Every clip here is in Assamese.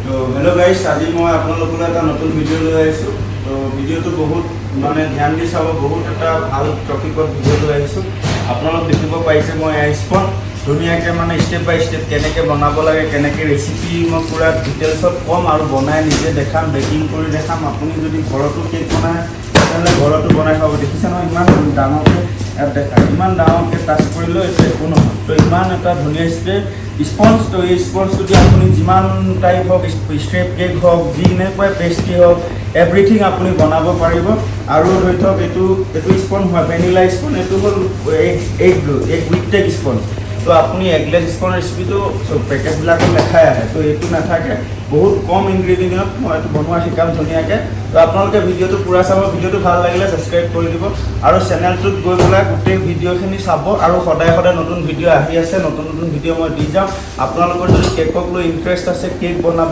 তো হেল্ল' গাইজ, আজি মই আপোনালোকৰ এটা নতুন ভিডিঅ' লৈ আহিছোঁ। তো ভিডিঅ'টো বহুত ধ্যান দি চাব, বহুত এটা ভাল টপিকত ভিডিঅ' লৈ আহিছোঁ। আপোনালোক দেখিব পাৰিছে মই স্পন ধুনীয়াকৈ ষ্টেপ বাই ষ্টেপ কেনেকৈ বনাব লাগে, কেনেকৈ ৰেচিপি মই পূৰা ডিটেইলছত ক'ম আৰু বনাই নিজে দেখাম, বেকিং কৰি দেখাম। আপুনি যদি ঘৰতো কেক বনায় তেতিয়াহ'লে ঘৰতো বনাই খাব। দেখিছে নহয় ইমান ডাঙৰকৈ ইয়াত দেখা, ইমান ডাঙৰকৈ টাচ কৰিলেও এইটো একো নহয়। তো ইমান এটা ধুনীয়া স্পঞ্জ। তো এই স্পঞ্জটো দি আপুনি যিমান টাইপ হওক, ষ্ট্ৰেপ কেক হওক, যেনেকুৱা পেষ্ট্ৰি হওক, এভৰিথিং আপুনি বনাব পাৰিব। আৰু ধৰি থওক এইটো স্পঞ্জ হয় ভেনিলা স্পঞ্জ, এইটো হ'ল এগ উইথ স্পঞ্জ। তো আপুনি এগলেছ স্পঞ্জ ৰেচিপিটো চব পেকেটবিলাকত লেখাই আহে। তো এইটো নাথাকে, বহুত কম ইনগ্ৰেডিয়েণ্টত মই এইটো বনোৱা শিকাম ধুনীয়াকৈ। তো আপোনালোকে ভিডিঅ'টো পূৰা চাব। ভিডিঅ'টো ভাল লাগিলে ছাবস্ক্ৰাইব কৰি দিব আৰু চেনেলটোত গৈ পেলাই গোটেই ভিডিঅ'খিনি চাব। আৰু সদায় নতুন ভিডিঅ' আহি আছে, নতুন ভিডিঅ' মই দি যাম। আপোনালোকৰ যদি কেকক লৈ ইণ্টাৰেষ্ট আছে, কেক বনাব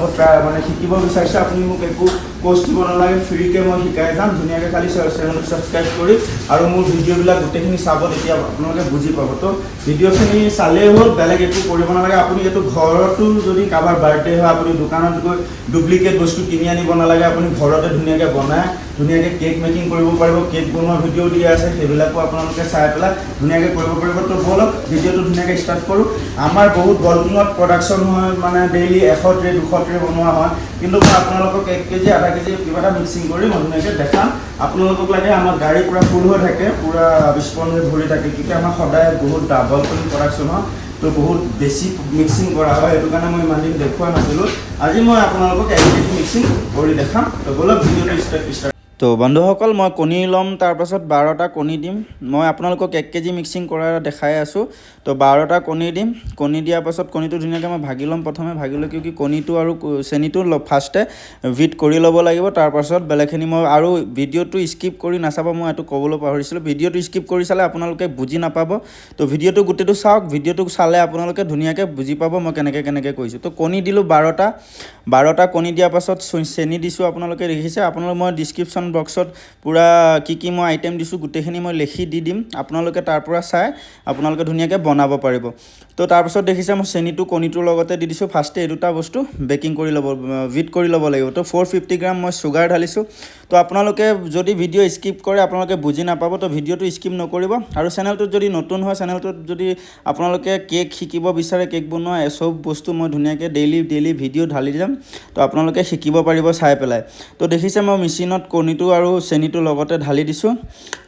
শিকিব বিচাৰিছে, আপুনি মোক একো কষ্ট দিব নালাগে, ফ্ৰীকৈ মই শিকাই যাম। ধুনীয়াকৈ খালি চেনেলটো ছাবস্ক্ৰাইব কৰি আৰু মোৰ ভিডিঅ'বিলাক গোটেইখিনি চাব, তেতিয়া আপোনালোকে বুজি পাব। তো ভিডিঅ'খিনি চালেই হ'ল, বেলেগ একো কৰিব নালাগে। আপুনি এইটো ঘৰতো যদি কাৰোবাৰ বাৰ্থডে হয়, আপুনি দোকানত গৈ ডুপ্লিকেট বস্তু কিনি আনিব নালাগে। আপুনি ঘৰতে ধুনীয়াকৈ বনাই ধুনীয়াকৈ কেক মেকিং কৰিব পাৰিব। কেক বনোৱা ভিডিঅ' দিয়া আছে, সেইবিলাকো আপোনালোকে চাই পেলাই ধুনীয়াকৈ কৰিব পাৰিব। তো ব'লক ভিডিঅ'টো ধুনীয়াকৈ ষ্টাৰ্ট কৰোঁ। আমাৰ বহুত বল্কিঙত প্ৰডাকশ্যন হয়, ডেইলি 100 ট্ৰে 200 ট্ৰে বনোৱা হয়। কিন্তু মই আপোনালোকক 1 কেজি আধা কেজি কিবা এটা মিক্সিং কৰি মই ধুনীয়াকৈ দেখাম। আপোনালোকক লাগে আমাৰ গাড়ী পূৰা ফুল হৈ থাকে, পূৰা স্পঞ্জে ভৰি থাকে, কিন্তু আমাৰ সদায় বহুত বল্কিং প্ৰডাকশ্যন হয়। তো বহুত বেছি মিক্সিং কৰা হয়, সেইটো কাৰণে মই ইমান দিন দেখুওৱা নাছিলোঁ। আজি মই আপোনালোকক 1 কেজি মিক্সিং কৰি দেখাম। তো ব'লক ভিডিঅ'টো ষ্টাৰ্ট। তো বন্ধুসকল, মই কণী ল'ম, তাৰপাছত 12টা কণী দিম। মই আপোনালোকক 1 কেজি মিক্সিং কৰা দেখাই আছোঁ। তো 12টা কণী দিম। কণী দিয়াৰ পাছত কণীটো ধুনীয়াকৈ মই ভাগি ল'ম। প্ৰথমে ভাগি লৈ কি কণীটো আৰু চেনিটো ফাৰ্ষ্টে ভিট কৰি ল'ব লাগিব। তাৰপাছত বেলেগখিনি মই আৰু ভিডিঅ'টো স্কিপ কৰি নাচাব, মই এইটো ক'বলৈ পাহৰিছিলোঁ। ভিডিঅ'টো স্কিপ কৰি চালে আপোনালোকে বুজি নাপাব। তো ভিডিঅ'টো গোটেইটো চাওক, ভিডিঅ'টো চালে আপোনালোকে ধুনীয়াকৈ বুজি পাব মই কেনেকৈ কৰিছোঁ। তো কণী দিলোঁ 12টা কণী দিয়াৰ পাছত চেনি দিছোঁ। আপোনালোকে দেখিছে, আপোনালোকে মই ডিছক্ৰিপশ্যন বক্সত পূৰা কি মই আইটেম দিছোঁ গোটেইখিনি মই লিখি দি দিম। আপোনালোকে তাৰ পৰা চাই আপোনালোকে ধুনীয়াকৈ বনাব পাৰিব। তো তাৰপাছত দেখিছে মই চেনিটো কণীটোৰ লগতে দি দিছোঁ। ফাৰ্ষ্টে এই দুটা বস্তু বেকিং কৰি ল'ব, ভিট কৰি ল'ব লাগিব। তো 450 গ্ৰাম মই চুগাৰ ঢালিছোঁ। তো আপোনালোকে যদি ভিডিঅ' স্কিপ কৰে আপোনালোকে বুজি নাপাব। তো ভিডিঅ'টো স্কিপ নকৰিব। আৰু চেনেলটোত যদি নতুন হয়, চেনেলটোত যদি আপোনালোকে কেক শিকিব বিচাৰে, কেক বনোৱা চব বস্তু মই ধুনীয়াকৈ ডেইলি ভিডিঅ' ঢালি যাম। তো আপোনালোকে শিকিব পাৰিব চাই পেলাই। তো দেখিছে মই মেচিনত কণীটো আৰু চেনিটো লগতে ঢালি দিছোঁ।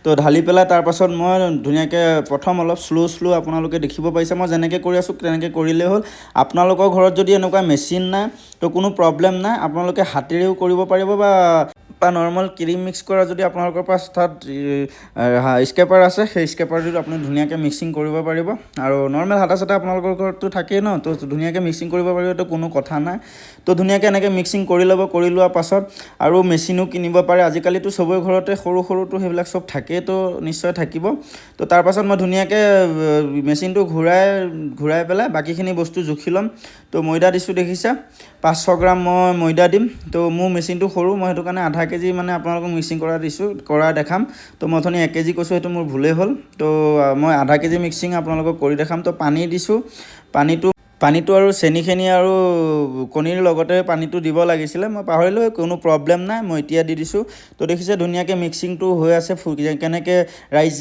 তো ঢালি পেলাই তাৰপাছত মই ধুনীয়াকৈ প্ৰথম অলপ শ্ল' আপোনালোকে দেখিব পাৰিছে, মই যেনেকৈ কৰি আছোঁ তেনেকৈ কৰিলেই হ'ল। আপোনালোকৰ ঘৰত যদি এনেকুৱা মেচিন নাই তো কোনো প্ৰব্লেম নাই, আপোনালোকে হাতেৰেও কৰিব পাৰিব বা নৰ্মেল ক্ৰীম মিক্স কৰা যদি আপোনালোকৰ পাছ তাত স্কেপাৰ আছে, সেই স্কেপাৰটোত আপুনি ধুনীয়াকৈ মিক্সিং কৰিব পাৰিব। আৰু নৰ্মেল হাতা চাটা আপোনালোকৰ ঘৰততো থাকেই ন, তো ধুনীয়াকৈ মিক্সিং কৰিব পাৰিব, তো কোনো কথা নাই। তো ধুনীয়াকৈ এনেকৈ মিক্সিং কৰি ল'ব। কৰি লোৱাৰ পাছত আৰু মেচিনো কিনিব পাৰে। আজিকালিতো চবৰে ঘৰতে সৰুতো সেইবিলাক চব থাকেই, তো নিশ্চয় থাকিব। তো তাৰপাছত মই ধুনীয়াকৈ মেচিনটো ঘূৰাই পেলাই বাকীখিনি বস্তু জুখি ল'ম। তো ময়দা দিছোঁ, দেখিছে 500 গ্ৰাম মই ময়দা দিম। তো মোৰ মেচিনটো সৰু, মই সেইটো কাৰণে আধা কেজি আপোনালোকক মিক্সিং কৰা দেখাম। তো মই অথনি 1 কেজি কৈছোঁ, সেইটো মোৰ ভুলেই হ'ল। তো মই আধা কেজি মিক্সিং আপোনালোকক কৰি দেখাম। তো পানী দিছোঁ। পানীটো আৰু চেনিখিনি আৰু কণীৰ লগতে পানীটো দিব লাগিছিলে, মই পাহৰিলোঁ, কোনো প্ৰব্লেম নাই, মই এতিয়া দি দিছোঁ। তো দেখিছে ধুনীয়াকৈ মিক্সিংটো হৈ আছে, কেনেকৈ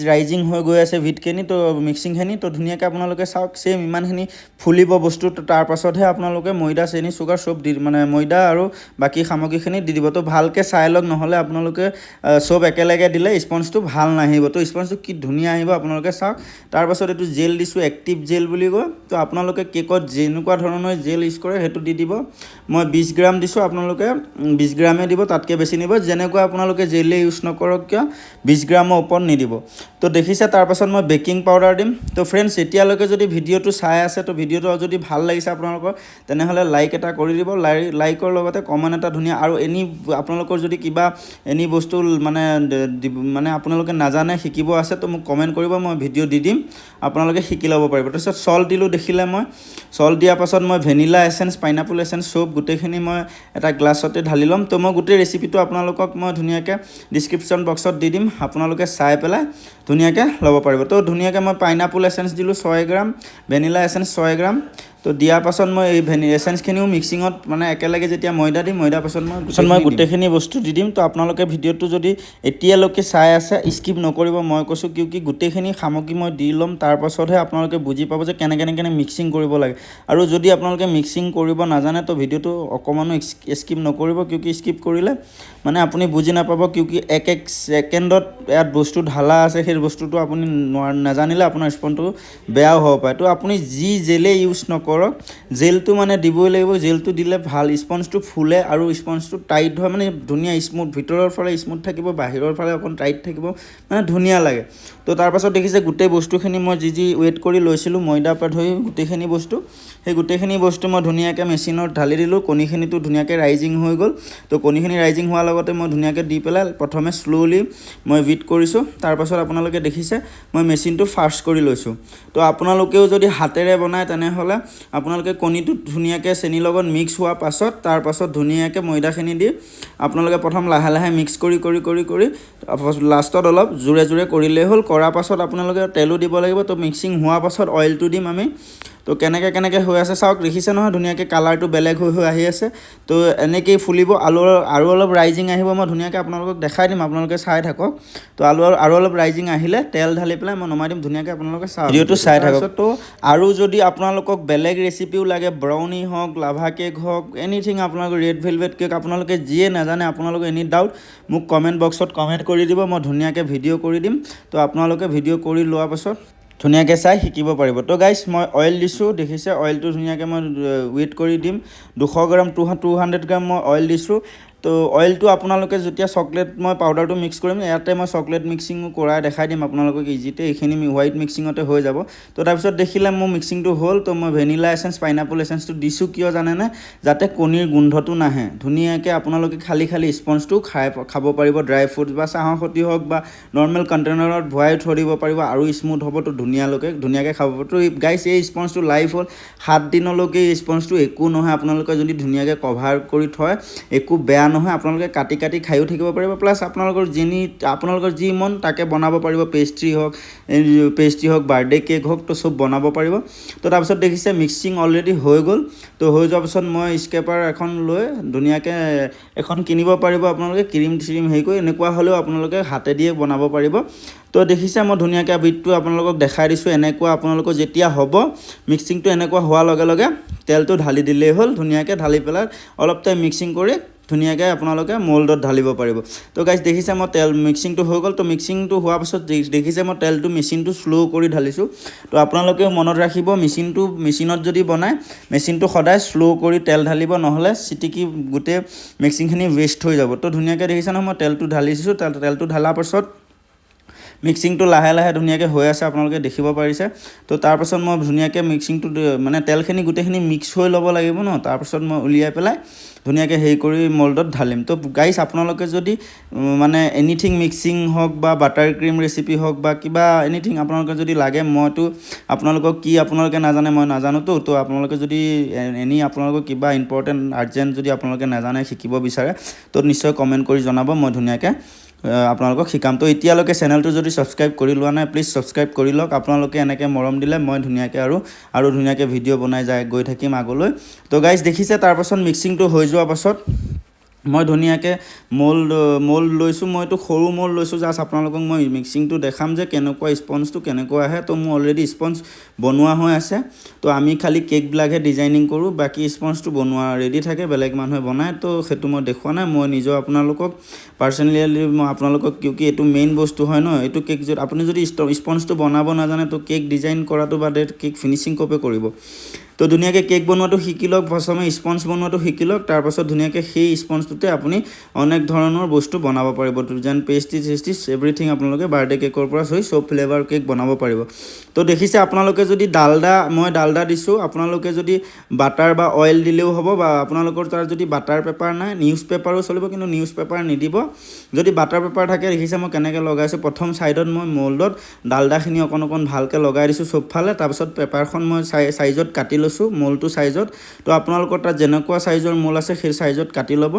ৰাইজিং হৈ গৈ আছে ভিটখিনি, তো মিক্সিংখিনি। তো ধুনীয়াকৈ আপোনালোকে চাওক, চেম ইমানখিনি ফুলিব বস্তুটো। তাৰপাছতহে আপোনালোকে ময়দা, চেনি, চুগাৰ চব ময়দা আৰু বাকী সামগ্ৰীখিনি দি দিব। তো ভালকৈ চাই লওক, নহ'লে আপোনালোকে চব একেলগে দিলে স্পঞ্জটো ভাল নাহিব। তো স্পঞ্জটো কি ধুনীয়া আহিব আপোনালোকে চাওক। তাৰপাছত এইটো জেল দিছোঁ, এক্টিভ জেল বুলি কয়। তো আপোনালোকে কেকত যেনেকুৱা ধৰণৰ জেল ইউজ কৰে সেইটো দি দিব। মই 20 গ্ৰাম দিছোঁ, আপোনালোকে 20 গ্ৰামেই দিব, তাতকৈ বেছি নিব। যেনেকুৱা আপোনালোকে জেলেই ইউজ নকৰক কিয় 20 গ্ৰামৰ ওপৰত নিদিব। তো দেখিছে, তাৰপাছত মই বেকিং পাউডাৰ দিম। তো ফ্ৰেণ্ডছ, এতিয়ালৈকে যদি ভিডিঅ'টো চাই আছে, তো ভিডিঅ'টো যদি ভাল লাগিছে আপোনালোকৰ, তেনেহ'লে লাইক এটা কৰি দিব। লাইকৰ লগতে কমেণ্ট এটা ধুনীয়া, আৰু আপোনালোকৰ যদি কিবা বস্তু আপোনালোকে নাজানে, শিকিব আছে, তো মোক কমেণ্ট কৰিব, মই ভিডিঅ' দি দিম, আপোনালোকে শিকি ল'ব পাৰিব। তাৰপিছত চল্ট দিলোঁ, দেখিলে মই চল্ট দিয়াৰ পাছত মই ভেনিলা এচেঞ্চ, পাইনাপল এচেঞ্চ চব গোটেইখিনি মই এটা গ্লাছতে ঢালি ল'ম। তো মই গোটেই ৰেচিপিটো আপোনালোকক মই ধুনীয়াকৈ ডিছক্ৰিপশ্যন বক্সত দি দিম, আপোনালোকে চাই পেলাই ধুনীয়াকৈ ল'ব পাৰিব। তো ধুনীয়াকৈ মই পাইনাপল এচেঞ্চ দিলোঁ 6 গ্ৰাম, ভেনিলা এচেঞ্চ 6 গ্ৰাম। তো দিয়াৰ পাছত মই এই এচেঞ্চখিনিও মিক্সিঙত মানে একেলগে যেতিয়া ময়দা দিম ময়দাৰ পাছত মই গোটেইখিনি বস্তু দি দিম। তো আপোনালোকে ভিডিঅ'টো যদি এতিয়ালৈকে চাই আছে স্কিপ নকৰিব, মই কৈছোঁ কিউকি গোটেইখিনি সামগ্ৰী মই দি ল'ম, তাৰপাছতহে আপোনালোকে বুজি পাব যে কেনেকৈ মিক্সিং কৰিব লাগে। আৰু যদি আপোনালোকে মিক্সিং কৰিব নাজানে তো ভিডিঅ'টো অকণমানো স্কিপ নকৰিব, কিউকি স্কিপ কৰিলে মানে আপুনি বুজি নাপাব, কিউকি এক ছেকেণ্ডত ইয়াত বস্তু ঢালা আছে, সেই বস্তুটো আপুনি নাজানিলে আপোনাৰ স্পনটো বেয়াও হ'ব পাৰে। তো আপুনি যি জেলে ইউজ নকৰক জেলটো মানে দিবই লাগিব, জেলটো দিলে ভাল, স্পঞ্জটো ফুলে আৰু স্পঞ্জটো টাইট হয়, মানে ধুনীয়া স্মুথ, ভিতৰৰ ফালে স্মুথ থাকিব, বাহিৰৰ ফালে অকণ টাইট থাকিব, মানে ধুনীয়া লাগে। তো তাৰপাছত দেখিছে গোটেই বস্তুখিনি মই যি ৱেইট কৰি লৈছিলোঁ ময়দাৰ পৰা ধৰি গোটেইখিনি বস্তু, সেই গোটেইখিনি বস্তু মই ধুনীয়াকৈ মেচিনত ঢালি দিলোঁ। কণীখিনিতো ধুনীয়াকৈ ৰাইজিং হৈ গ'ল। তো কণীখিনি ৰাইজিং হোৱাৰ লগতে মই ধুনীয়াকৈ দি পেলাই প্ৰথমে শ্ল'লি মই বিট কৰিছোঁ। তাৰপাছত আপোনালোকে দেখিছে মই মেচিনটো ফাষ্ট কৰি লৈছোঁ। তো আপোনালোকেও যদি হাতেৰে বনায় তেনেহ'লে আপোনালোকে কণীটো ধুনীয়াকৈ চেনিৰ লগত মিক্স হোৱাৰ পাছত তাৰপাছত ধুনীয়াকৈ ময়দাখিনি দি আপোনালোকে প্ৰথম লাহে লাহে মিক্স কৰি লাষ্টত অলপ জোৰে কৰিলেই হ'ল। কৰাৰ পাছত আপোনালোকে তেলো দিব লাগিব। তো মিক্সিং হোৱাৰ পাছত অইলটো দিম আমি। তো কেনেকৈ হৈ আছে চাওক, দেখিছে নহয় ধুনীয়াকৈ কালাৰটো বেলেগ হৈ আহি আছে। তো এনেকৈয়ে ফুলিব, আৰু অলপ ৰাইজিং আহিব, মই ধুনীয়াকৈ আপোনালোকক দেখাই দিম, আপোনালোকে চাই থাকক। তো আৰু অলপ ৰাইজিং আহিলে তেল ঢালি পেলাই মই নমাই দিম, ধুনীয়াকৈ আপোনালোকে ভিডিঅ'টো চাই থাকক। তো আৰু যদি আপোনালোকক বেলেগ ৰেচিপিও লাগে, ব্ৰাউনি হওক, লাভা কেক হওক, এনিথিং আপোনালোকৰ ৰেড ভেলভেট কেক, আপোনালোকে যিয়ে নাজানে আপোনালোকে এনি ডাউট মোক কমেণ্ট বক্সত কমেণ্ট কৰি দিব, মই ধুনীয়াকৈ ভিডিঅ' কৰি দিম। তো আপোনালোকে ভিডিঅ' কৰি লোৱাৰ পাছত ধুনীয়াকৈ চাই শিকিব পাৰিব। তো গাইজ মই অইল দিছোঁ, দেখিছে অইলটো ধুনীয়াকৈ মই ৱেইট কৰি দিম। 200 গ্ৰাম 200 গ্ৰাম মই অইল দিছোঁ। তো অইলটো আপোনালোকে যেতিয়া চকলেট মই পাউডাৰটো মিক্স কৰিম, ইয়াতে মই চকলেট মিক্সিঙো কৰাই দেখাই দিম আপোনালোকক ইজিতে, এইখিনি হোৱাইট মিক্সিঙতে হৈ যাব। তো তাৰপিছত দেখিলে মোৰ মিক্সিংটো হ'ল। তো মই ভেনিলা এচেঞ্চ, পাইনাপল এচেঞ্চটো দিছোঁ কিয় জানেনে, যাতে কণীৰ গোন্ধটো নাহে। ধুনীয়াকৈ আপোনালোকে খালি স্পঞ্জটো খাব পাৰিব, ড্ৰাই ফ্ৰুটছ বা চাহৰ সৈতে হওক বা নৰ্মেল কণ্টেইনাৰত ভৰাই থৈ দিব পাৰিব, আৰু স্মুথ হ'ব। তো ধুনীয়াকৈ খাব পাৰিব। তো গাইজ এই স্পঞ্জটো লাইফ হ'ল 7 দিনলৈকে এই স্পঞ্জটো একো নহয়, আপোনালোকে যদি ধুনীয়াকৈ কভাৰ কৰি থয় একো বেয়া নহয়, আপোনালোকে কাটি খায়ো থাকিব পাৰিব। প্লাছ আপোনালোকৰ যি মন তাকে বনাব পাৰিব, পেষ্ট্ৰি হওক, বাৰ্থডে কেক হওক, তো চব বনাব পাৰিব। তো তাৰপিছত দেখিছে মিক্সিং অলৰেডি হৈ গ'ল। তো হৈ যোৱাৰ পাছত মই স্কেপাৰ এখন লৈ ধুনীয়াকৈ এখন কিনিব পাৰিব আপোনালোকে, ক্ৰীম হেৰি কৰি, এনেকুৱা হ'লেও আপোনালোকে হাতেদিয়ে বনাব পাৰিব। তো দেখিছে মই ধুনীয়াকৈ বিটটো আপোনালোকক দেখাই দিছোঁ। এনেকুৱা আপোনালোকৰ যেতিয়া হ'ব মিক্সিংটো এনেকুৱা হোৱাৰ লগে লগে তেলটো ঢালি দিলেই হ'ল। ধুনীয়াকৈ ঢালি পেলাই অলপ টাইম মিক্সিং কৰি ধুনীয়াকৈ আপোনালোকে মল্ডত ঢালিব পাৰিব। তো গাইজ দেখিছে মই মিক্সিংটো হৈ গ'ল। তো মিক্সিংটো হোৱাৰ পাছত দেখিছে মই মেচিনটো শ্ল' কৰি ঢালিছোঁ। তো আপোনালোকেও মনত ৰাখিব, মেচিনত যদি বনায় মেচিনটো সদায় শ্ল' কৰি তেল ঢালিব, নহ'লে চিটিকি গোটেই মিক্সিংখিনি ৱেষ্ট হৈ যাব। তো ধুনীয়াকৈ দেখিছে নহয় মই তেলটো ঢালিছোঁ। তেলটো ঢালাৰ পাছত মিক্সিংটো লাহে ধুনীয়াকৈ হৈ আছে, আপোনালোকে দেখিব পাৰিছে। তো তাৰপাছত মই ধুনীয়াকৈ মিক্সিংটো মানে তেলখিনি গোটেইখিনি মিক্স হৈ ল'ব লাগিব ন, তাৰপাছত মই উলিয়াই পেলাই ধুনীয়াকৈ হেৰি কৰি মল্ডত ঢালিম। তো গাইজ আপোনালোকে যদি মানে এনিথিং মিক্সিং হওক বা বাটাৰ ক্ৰীম ৰেচিপি হওক বা কিবা এনিথিং আপোনালোকে যদি লাগে, মইতো আপোনালোকক আপোনালোকে নাজানে মই নাজানোতো। তো আপোনালোকে যদি আপোনালোকৰ কিবা ইম্পৰ্টেণ্ট আৰ্জেণ্ট যদি আপোনালোকে নাজানে শিকিব বিচাৰে, তো নিশ্চয় কমেণ্ট কৰি জনাব, মই ধুনীয়াকৈ আপোনালোকক শিকাম। তো এতিয়ালৈকে চেনেলটো যদি ছাবস্ক্ৰাইব কৰি লোৱা নাই প্লিজ ছাবস্ক্ৰাইব কৰি লওক। আপোনালোকে এনেকৈ মৰম দিলে মই ধুনীয়াকৈ আৰু ধুনীয়াকৈ ভিডিঅ' বনাই গৈ থাকিম আগলৈ। তো গাইজ দেখিছে তাৰপাছত মিক্সিংটো হৈ যোৱাৰ পাছত মই ধুনীয়াকৈ মল্ড লৈছোঁ। মইতো সৰু মল্ড লৈছোঁ, জাষ্ট আপোনালোকক মই মিক্সিংটো দেখাম যে কেনেকুৱা স্পঞ্জটো কেনেকুৱা আহে। তো মোৰ অলৰেডি স্পঞ্জ বনোৱা হৈ আছে। তো আমি খালি কেকবিলাকহে ডিজাইনিং কৰোঁ, বাকী স্পঞ্জটো বনোৱা ৰেডি থাকে, বেলেগ মানুহে বনায়। তো সেইটো মই দেখুওৱা নাই, মই নিজৰ আপোনালোকক পাৰ্চনেলি মই আপোনালোকক কিউকি এইটো মেইন বস্তু হয় ন, এইটো কেক আপুনি যদি স্পঞ্জটো বনাব নাজানে তো কেক ডিজাইন কৰাটো বাদে কেক ফিনিচিং কপে কৰিব। তো ধুনীয়াকৈ কেক বনোৱাটো শিকি লওক, প্ৰথমে স্পঞ্জ বনোৱাটো শিকি লওক, তাৰপাছত ধুনীয়াকৈ সেই স্পঞ্জটোতে আপুনি অনেক ধৰণৰ বস্তু বনাব পাৰিব, যেন পেষ্ট্ৰিজ এভৰিথিং আপোনালোকে বাৰ্থডে কেকৰ পৰা চব ফ্লেভাৰ কেক বনাব পাৰিব। তো দেখিছে আপোনালোকে যদি মই ডালডা দিছোঁ, আপোনালোকে যদি বাটাৰ বা অইল দিলেও হ'ব, বা আপোনালোকৰ তাৰ যদি বাটাৰ পেপাৰ নাই নিউজ পেপাৰো চলিব, কিন্তু নিউজ পেপাৰ নিদিব। যদি বাটাৰ পেপাৰ থাকে, দেখিছে মই কেনেকৈ লগাইছোঁ, প্ৰথম ছাইডত মই মল্ডত ডালডাখিনি অকণ ভালকৈ লগাই দিছোঁ চবফালে, তাৰপিছত পেপাৰখন মই চাইজত কাটি লৈছোঁ, মল্ডটো চাইজত। তো আপোনালোকৰ তাত যেনেকুৱা চাইজৰ মল্ড আছে সেই চাইজত কাটি ল'ব,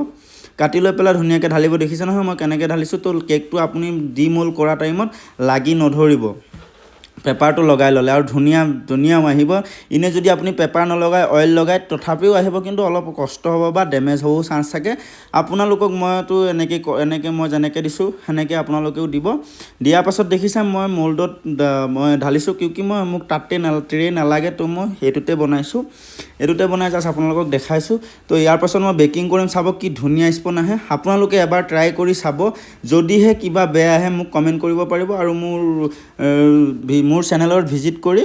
কাটি লৈ পেলাই ধুনীয়াকৈ ঢালিব। দেখিছে নহয় মই কেনেকৈ ঢালিছোঁ। তো কেকটো আপুনি মল্ড কৰা টাইমত লাগি নধৰিব, পেপাৰটো লগাই ল'লে আৰু ধুনীয়া আহিব ইনে যদি আপুনি পেপাৰ নলগাই অইল লগাই তথাপিও আহিব কিন্তু অলপ কষ্ট হ'ব বা ডেমেজ হ'বও চান্স থাকে আপোনালোকক মইতো এনেকৈ মই যেনেকৈ দিছোঁ সেনেকৈ আপোনালোকেও দিব দিয়াৰ পাছত দেখিছে মই মোল্ডত মই ঢালিছোঁ কিউকি মোক তাতে ট্ৰে নালাগে তো মই এইটোতে বনাই জাষ্ট আপোনালোকক দেখাইছোঁ তো ইয়াৰ পাছত মই বেকিং কৰিম চাব কি ধুনীয়া স্পন আহে আপোনালোকে এবাৰ ট্ৰাই কৰি চাব যদিহে কিবা বেয়া আহে মোক কমেণ্ট কৰিব পাৰিব আৰু মোৰ চেনেলত ভিজিট কৰি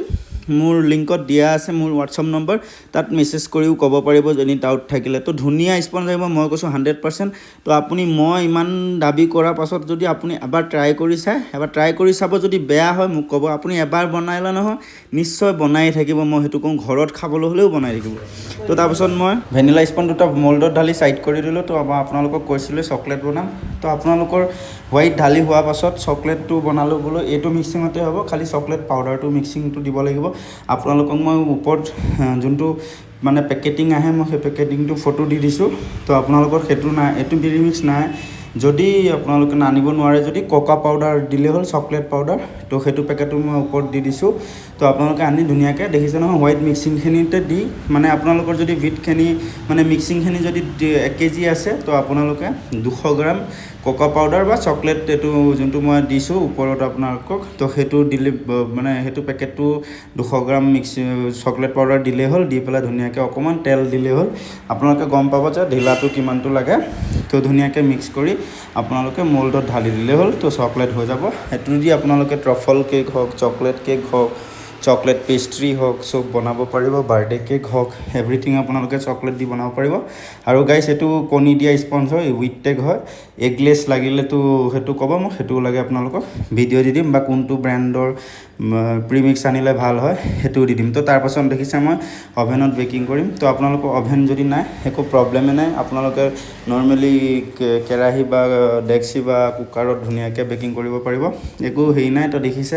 মোৰ লিংকত দিয়া আছে মোৰ হোৱাটছআপ নম্বৰ তাত মেছেজ কৰিও ক'ব পাৰিব যদি ডাউট থাকিলে তো ধুনীয়া স্পঞ্জ আহিব মই কৈছোঁ 100% তো আপুনি মই ইমান দাবী কৰাৰ পাছত যদি আপুনি এবাৰ ট্ৰাই কৰি চাব যদি বেয়া হয় মোক ক'ব আপুনি এবাৰ বনাইলে নহয় নিশ্চয় বনাই থাকিব মই সেইটো কওঁ ঘৰত খাবলৈ হ'লেও বনাই থাকিব তো তাৰপিছত মই ভেনিলা স্পন দুটা মোল্ডত ঢালি সাইড কৰি দিলোঁ তো আপোনালোকক কৈছিলোঁ চকলেট বনাম তো আপোনালোকৰ হোৱাইট ঢালি হোৱাৰ পাছত চকলেটটো বনালোঁ বোলো এইটো মিক্সিঙতে হ'ব খালি চকলেট পাউডাৰটো মিক্সিংটো দিব লাগিব আপোনালোকক মই ওপৰত যোনটো মানে পেকেটিং আহে মই সেই পেকেটিংটো ফটো দি দিছোঁ তো আপোনালোকৰ সেইটো নাই এইটো প্ৰিমিক্স নাই যদি আপোনালোকে আনিব নোৱাৰে যদি কোকা পাউডাৰ দিলে হ'ল চকলেট পাউডাৰ তো সেইটো পেকেটো মই ওপৰত দি দিছোঁ তো আপোনালোকে আনি ধুনীয়াকৈ দেখিছে নহয় হোৱাইট মিক্সিংখিনিতে দি মানে আপোনালোকৰ যদি ভিটখিনি মানে মিক্সিংখিনি যদি 1 কেজি আছে তো আপোনালোকে 200 গ্ৰাম কোকা পাউডাৰ বা চকলেট এইটো যোনটো মই দিছোঁ ওপৰত আপোনালোকক তো সেইটো দিলে মানে সেইটো পেকেটটো 200 গ্ৰাম চকলেট পাউডাৰ দিলে হ'ল দি পেলাই ধুনীয়াকৈ অকণমান তেল দিলে হ'ল আপোনালোকে গম পাব যে ঢিলাটো কিমানটো লাগে তো ধুনীয়াকৈ মিক্স কৰি আপোনালোকে মোল্ডত ঢালি দিলে হ'ল তো চকলেট হৈ যাব এইটো দি আপোনালোকে ট্ৰফল কেক হওক চকলেট কেক হওক চকলেট পেষ্ট্ৰি হওক চব বনাব পাৰিব বাৰ্থডে কেক হওক এভৰিথিং আপোনালোকে চকলেট দি বনাব পাৰিব আৰু গাইছ এইটো কণী দিয়া স্পঞ্জ হয় উইথ টেগ হয় eggless লাগিলেতো সেইটো ক'ব মোক সেইটোও লাগে আপোনালোকক ভিডিঅ' দি দিম বা কোনটো ব্ৰেণ্ডৰ প্ৰিমিক্স আনিলে ভাল হয় সেইটোও দি দিম তো তাৰপাছত দেখিছে মই অভেনত বেকিং কৰিম তো আপোনালোকৰ অভেন যদি নাই একো প্ৰব্লেমেই নাই আপোনালোকে নৰ্মেলি কেৰাহী বা ডেক্সি বা কুকাৰত ধুনীয়াকৈ বেকিং কৰিব পাৰিব একো হেৰি নাই তো দেখিছে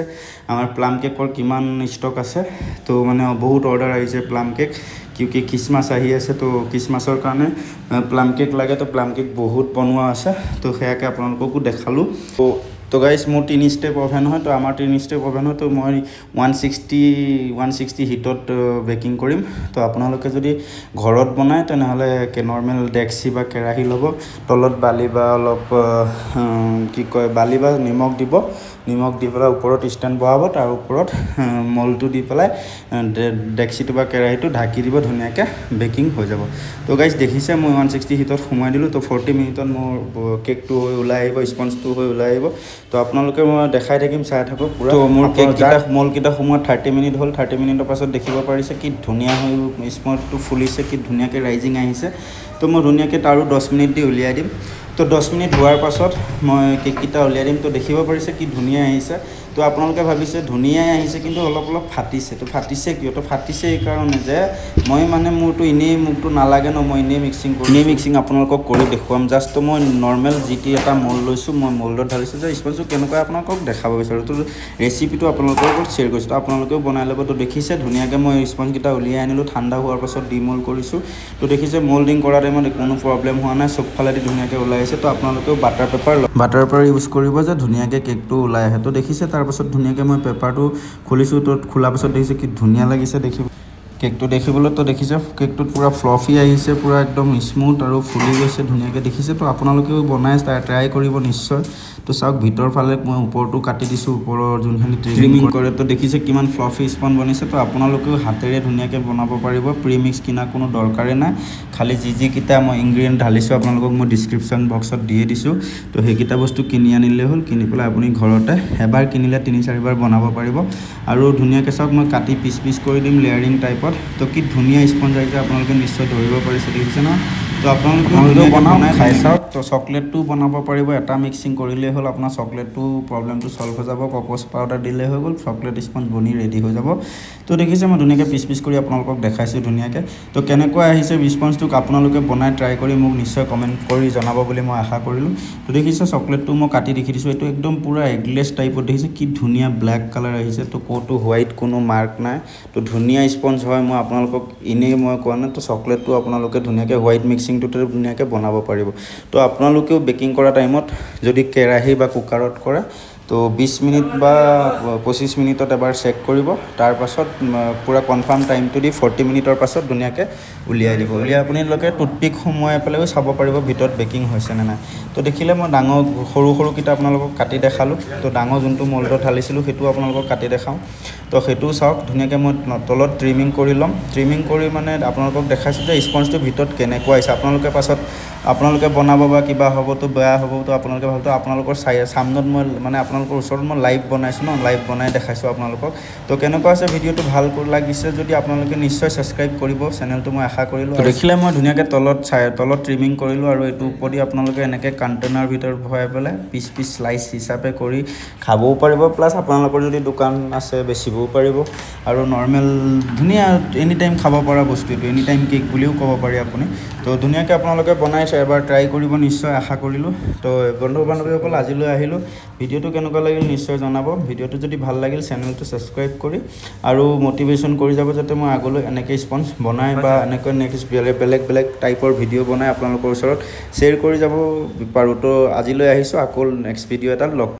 আমাৰ প্লাম কেকৰ কিমান ষ্টক আছে তো মানে বহুত অৰ্ডাৰ আহিছে প্লাম কেক কিউকি খ্ৰীষ্টমাছ আহি আছে তো খ্ৰীষ্টমাছৰ কাৰণে প্লাম কেক লাগে তো প্লাম কেক বহুত বনোৱা আছে তো সেয়াকৈ আপোনালোককো দেখালোঁ তো গাইছ মোৰ 3 ষ্টেপ অভেন হয় তো আমাৰ 3 ষ্টেপ অভেন হয় তো মই 160 হিটত বেকিং কৰিম তো আপোনালোকে যদি ঘৰত বনায় তেনেহ'লে নৰ্মেল ডেক্সি বা কেৰাহী ল'ব তলত বালি বা অলপ বালি বা নিমখ দি পেলাই ওপৰত ষ্টেণ্ড বহাব তাৰ ওপৰত মলটো দি পেলাই ডেক্সিটো বা কেৰাহীটো ঢাকি দিব ধুনীয়াকৈ বেকিং হৈ যাব তো গাইছ দেখিছে মই 160 হিটত সোমাই দিলোঁ তো 40 মিনিটত মোৰ কেকটো হৈ ওলাই আহিব স্পঞ্জটো হৈ ওলাই আহিব তো আপোনালোকে মই দেখাই থাকিম চাই থাকক পুৰা তো মোৰ মলকেইটা সোমোৱা 30 মিনিট হ'ল 30 মিনিটৰ পাছত দেখিব পাৰিছে কি ধুনীয়া হৈ স্পঞ্জটো ফুলিছে কি ধুনীয়াকৈ ৰাইজিং আহিছে তো মই ধুনীয়াকৈ তাৰো 10 মিনিট দি উলিয়াই দিম তো 10 মিনিট হোৱাৰ পাছত মই কেককেইটা উলিয়াই দিম তো দেখিব পাৰিছে কি ধুনীয়া আহিছে তো আপোনালোকে ভাবিছে ধুনীয়াই আহিছে কিন্তু অলপ ফাটিছে তো ফাটিছে কিয় তো ফাটিছে এইকাৰণে যে মই মানে মোৰতো এনেই মোকতো নালাগে ন মই এনেই মিক্সিং আপোনালোকক কৰি দেখুৱাম জাষ্ট তো মই নৰ্মেল যিটি এটা মল লৈছোঁ মই মল্ডত ঢালিছোঁ যে স্পঞ্জটো কেনেকুৱা আপোনালোকক দেখাব বিচাৰোঁ তো ৰেচিপিটো আপোনালোকৰ লগত শ্বেয়াৰ কৰিছোঁ তো আপোনালোকেও বনাই ল'ব তো দেখিছে ধুনীয়াকৈ মই স্পঞ্জকেইটা উলিয়াই আনিলোঁ ঠাণ্ডা হোৱাৰ পাছত ডিমল কৰিছোঁ তো দেখিছে মল্ডিং কৰা টাইমত কোনো প্ৰব্লেম হোৱা নাই চবফালেদি ধুনীয়াকৈ ওলাই আহিছে তো আপোনালোকেও বাটাৰ পেপাৰ ইউজ কৰিব যে ধুনীয়াকৈ কেকটো ওলাই আহে তো দেখিছে তাৰপাছত ধুনীয়াকৈ মই পেপাৰটো খুলিছোঁ তো খোলাৰ পাছত দেখিছে কি ধুনীয়া লাগিছে দেখিব কেকটো দেখিবলৈ তো দেখিছে কেকটোত পুৰা ফ্লফি আহিছে পুৰা একদম স্মুথ আৰু ফুলি গৈছে ধুনীয়াকৈ দেখিছে তো আপোনালোকেও বনাই ট্ৰাই কৰিব নিশ্চয় তো চাওক ভিতৰ ফালে মই ওপৰটো কাটি দিছোঁ ওপৰৰ যোনখিনি ট্ৰিমিং কৰে তো দেখিছে কিমান ফ্লফি স্পন বনিছে তো আপোনালোকেও হাতেৰে ধুনীয়াকৈ বনাব পাৰিব প্ৰিমিক্স কিনা কোনো দৰকাৰেই নাই খালি যিকেইটা মই ইনগ্ৰিডিয়েণ্ট ঢালিছোঁ আপোনালোকক মই ডিছক্ৰিপশ্যন বক্সত দিয়ে দিছোঁ তো সেইকেইটা বস্তু কিনি আনিলে হ'ল কিনি পেলাই আপুনি ঘৰতে এবাৰ কিনিলে 3-4বাৰ বনাব পাৰিব আৰু ধুনীয়াকৈ চাওক মই কাটি পিচ কৰি দিম লেয়াৰিং টাইপত তো কি ধুনীয়া স্পঞ্জ আহিছে আপোনালোকে নিশ্চয় ধৰিব পাৰিছে দেখিছে ন তো আপোনালোকে বনাই খাই চাওক তো চকলেটটো বনাব পাৰিব এটা মিক্সিং কৰিলে হ'ল আপোনাৰ চকলেটটো প্ৰব্লেমটো সলভ হৈ যাব কক'ছ পাউডাৰ দিলে হৈ গ'ল চকলেট স্পঞ্জ বনি ৰেডি হৈ যাব তো দেখিছে মই ধুনীয়াকৈ পিচ কৰি আপোনালোকক দেখাইছোঁ ধুনীয়াকৈ তো কেনেকুৱা আহিছে স্পঞ্জটোক আপোনালোকে বনাই ট্ৰাই কৰি মোক নিশ্চয় কমেণ্ট কৰি জনাব বুলি মই আশা কৰিলোঁ তো দেখিছে চকলেটটো মই কাটি দেখি দিছোঁ এইটো একদম পুৰা এগলেছ টাইপত দেখিছে কি ধুনীয়া ব্লেক কালাৰ আহিছে তো ক'তো হোৱাইট কোনো মাৰ্ক নাই তো ধুনীয়া স্পঞ্জ হয় মই আপোনালোকক এনেই মই কোৱা নাই তো চকলেটটো আপোনালোকে ধুনীয়াকৈ হোৱাইট মিক্সিংটোতে ধুনীয়াকৈ বনাব পাৰিব তো আপোনালোকেও বেকিং কৰা টাইমত যদি কেৰাহী বা কুকাৰত কৰে তো 20 মিনিট বা 25 মিনিটত এবাৰ চেক কৰিব তাৰ পাছত পুৰা কনফাৰ্ম টাইমটো দি 40 মিনিটৰ পাছত ধুনীয়াকৈ উলিয়াই দিব উলিয়াই আপোনালোকে টুথপিক সোমোৱাই পেলাইও চাব পাৰিব ভিতৰত বেকিং হৈছে নে নাই তো দেখিলে মই ডাঙৰ সৰু সৰুকেইটা আপোনালোকক কাটি দেখালোঁ তো ডাঙৰ যোনটো মল্ডত ঢালিছিলোঁ সেইটো আপোনালোকক কাটি দেখাওঁ তো সেইটো চাওক ধুনীয়াকৈ মই তলত ট্ৰিমিং কৰি ল'ম ট্ৰিমিং কৰি মানে আপোনালোকক দেখাইছোঁ যে স্পঞ্জটো ভিতৰত কেনেকুৱা আহিছে আপোনালোকে পাছত আপোনালোকে বনাব বা কিবা হ'ব তো বেয়া হ'ব তো আপোনালোকে ভালতো আপোনালোকৰ সামনত মই মানে আপোনালোকৰ ওচৰত মই লাইভ বনাইছোঁ ন লাইভ বনাই দেখাইছোঁ আপোনালোকক তো কেনেকুৱা আছে ভিডিঅ'টো ভাল লাগিছে যদি আপোনালোকে নিশ্চয় ছাবস্ক্ৰাইব কৰিব চেনেলটো মই আশা কৰিলোঁ দেখিলে মই ধুনীয়াকৈ তলত ট্ৰিমিং কৰিলোঁ আৰু এইটো ওপৰি আপোনালোকে এনেকৈ কণ্টেইনাৰ ভিতৰত ভৰাই পেলাই পিচ পিচ স্লাইচ হিচাপে কৰি খাবও পাৰিব প্লাছ আপোনালোকৰ যদি দোকান আছে বেচিবও পাৰিব আৰু নৰ্মেল ধুনীয়া এনি টাইম খাব পৰা বস্তু এইটো এনি টাইম কেক বুলিও ক'ব পাৰি আপুনি তো ধুনীয়াকৈ আপোনালোকে বনাইছে এবাৰ ট্ৰাই কৰিব নিশ্চয় আশা কৰিলোঁ তো বন্ধু বান্ধৱীসকল আজিলৈ আহিলোঁ ভিডিঅ'টো কেনেকুৱা লাগিল নিশ্চয় জনাব ভিডিঅ'টো যদি ভাল লাগিল চেনেলটো ছাবস্ক্ৰাইব কৰি আৰু মটিভেশ্যন কৰি যাব যাতে মই আগলৈ এনেকৈ স্পঞ্জ বনাই বা এনেকৈ নেক্সট বেলেগ টাইপৰ ভিডিঅ' বনাই আপোনালোকৰ ওচৰত শ্বেয়াৰ কৰি যাব পাৰোঁ তো আজিলৈ আহিছোঁ আকৌ নেক্সট ভিডিঅ' এটাত লগ